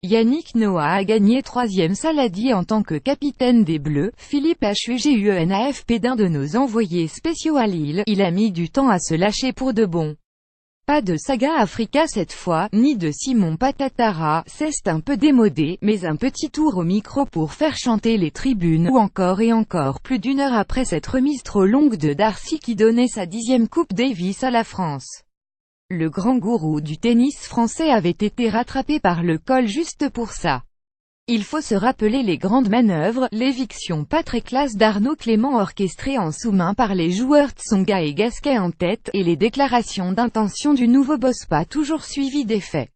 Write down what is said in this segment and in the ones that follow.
Yannick Noah a gagné 3e Saladier en tant que capitaine des Bleus. Philippe HUGUNAFP, d'un de nos envoyés spéciaux à Lille, il a mis du temps à se lâcher pour de bon. Pas de Saga Africa cette fois, ni de Simon Patatara, c'est un peu démodé, mais un petit tour au micro pour faire chanter les tribunes, ou encore et encore plus d'une heure après cette remise trop longue de Darcy qui donnait sa 10e Coupe Davis à la France. Le grand gourou du tennis français avait été rattrapé par le col juste pour ça. Il faut se rappeler les grandes manœuvres, l'éviction pas très classe d'Arnaud Clément orchestrée en sous-main par les joueurs Tsonga et Gasquet en tête, et les déclarations d'intention du nouveau boss pas toujours suivies des faits.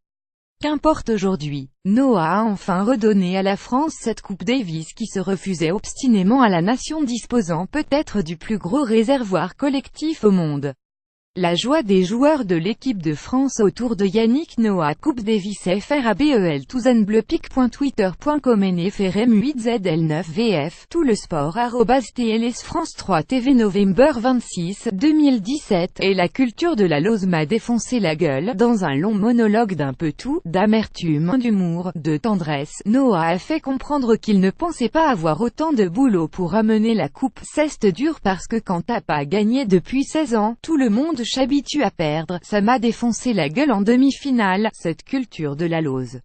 Qu'importe aujourd'hui, Noah a enfin redonné à la France cette Coupe Davis qui se refusait obstinément à la nation disposant peut-être du plus gros réservoir collectif au monde. La joie des joueurs de l'équipe de France autour de Yannick Noah. Coupe Davis FRABEL touzenbleupic.twitter.com NFRM8ZL9VF Tout le sport @TLS France 3 TV November 26, 2017 Et la culture de la Lose m'a défoncé la gueule. Dans un long monologue d'un peu tout, d'amertume, d'humour, de tendresse, Noah a fait comprendre qu'il ne pensait pas avoir autant de boulot pour amener la coupe. C'est dur parce que quand t'as pas gagné depuis 16 ans, tout le monde s'habitue à perdre, ça m'a défoncé la gueule en demi-finale, cette culture de la Lose.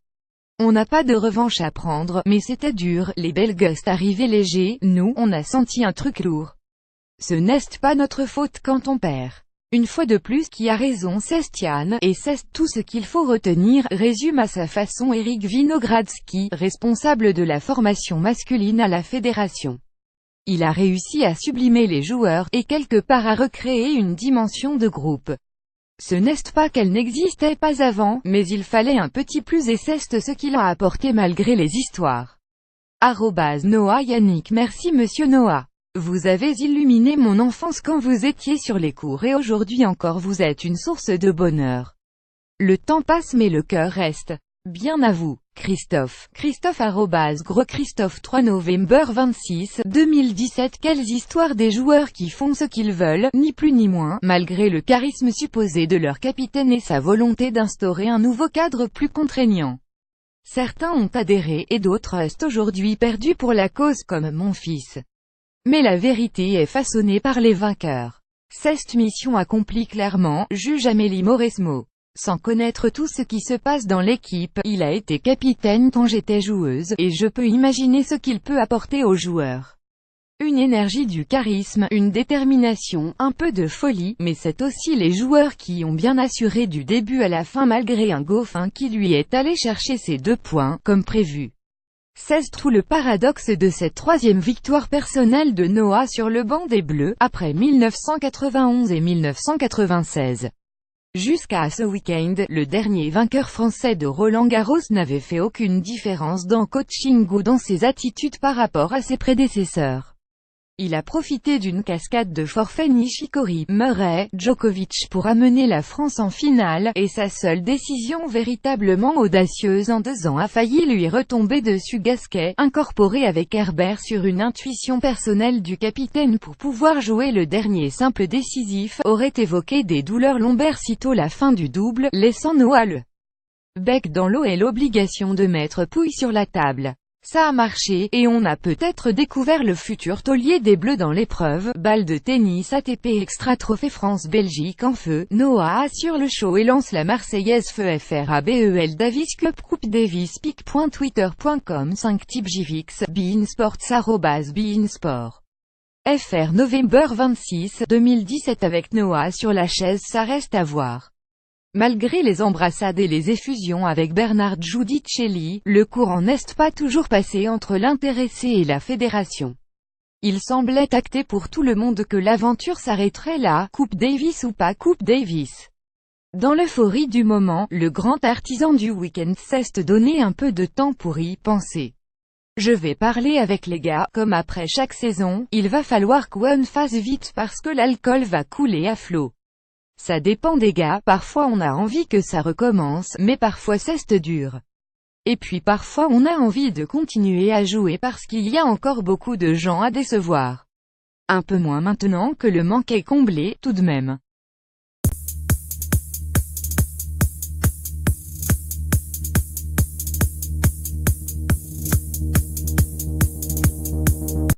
On n'a pas de revanche à prendre, mais c'était dur, les Belges arrivaient légers, nous, on a senti un truc lourd. Ce n'est pas notre faute quand on perd. Une fois de plus qui a raison c'est Yann, et c'est tout ce qu'il faut retenir, résume à sa façon Eric Winogradsky, responsable de la formation masculine à la fédération. Il a réussi à sublimer les joueurs, et quelque part à recréer une dimension de groupe. Ce n'est pas qu'elle n'existait pas avant, mais il fallait un petit plus et c'est ce qu'il a apporté malgré les histoires. @Noah Yannick. Merci monsieur Noah. Vous avez illuminé mon enfance quand vous étiez sur les cours et aujourd'hui encore vous êtes une source de bonheur. Le temps passe mais le cœur reste. Bien à vous, Christophe. Gros Christophe 3 November 26, 2017 Quelles histoires des joueurs qui font ce qu'ils veulent, ni plus ni moins, malgré le charisme supposé de leur capitaine et sa volonté d'instaurer un nouveau cadre plus contraignant. Certains ont adhéré et d'autres restent aujourd'hui perdus pour la cause comme mon fils. Mais la vérité est façonnée par les vainqueurs. Cette mission accomplie clairement, juge Amélie Mauresmo. Sans connaître tout ce qui se passe dans l'équipe, il a été capitaine quand j'étais joueuse, et je peux imaginer ce qu'il peut apporter aux joueurs. Une énergie, du charisme, une détermination, un peu de folie, mais c'est aussi les joueurs qui ont bien assuré du début à la fin malgré un Goffin qui lui est allé chercher ses 2 points, comme prévu. C'est tout le paradoxe de cette 3e victoire personnelle de Noah sur le banc des Bleus, après 1991 et 1996. Jusqu'à ce week-end, le dernier vainqueur français de Roland-Garros n'avait fait aucune différence dans coaching ou dans ses attitudes par rapport à ses prédécesseurs. Il a profité d'une cascade de forfaits Nishikori, Murray, Djokovic pour amener la France en finale, et sa seule décision véritablement audacieuse en 2 ans a failli lui retomber dessus. Gasquet, incorporé avec Herbert sur une intuition personnelle du capitaine pour pouvoir jouer le dernier simple décisif, aurait évoqué des douleurs lombaires sitôt la fin du double, laissant Noah le bec dans l'eau et l'obligation de mettre Pouille sur la table. Ça a marché, et on a peut-être découvert le futur taulier des Bleus dans l'épreuve. Balle de tennis ATP Extra Trophée France-Belgique en feu. Noah assure le show et lance la Marseillaise feu FRABEL Davis Cup Coupe Davis pic.twitter.com 5 type JVX, beIN Sports @beIN Sport. FR November 26, 2017 Avec Noah sur la chaise ça reste à voir. Malgré les embrassades et les effusions avec Bernard Giudicelli, le courant n'est pas toujours passé entre l'intéressé et la fédération. Il semblait acté pour tout le monde que l'aventure s'arrêterait là, Coupe Davis ou pas Coupe Davis. Dans l'euphorie du moment, le grand artisan du week-end s'est donné un peu de temps pour y penser. Je vais parler avec les gars, comme après chaque saison, il va falloir qu'on fasse vite parce que l'alcool va couler à flot. Ça dépend des gars, parfois on a envie que ça recommence, mais parfois c'est dur. Et puis parfois on a envie de continuer à jouer parce qu'il y a encore beaucoup de gens à décevoir. Un peu moins maintenant que le manque est comblé, tout de même.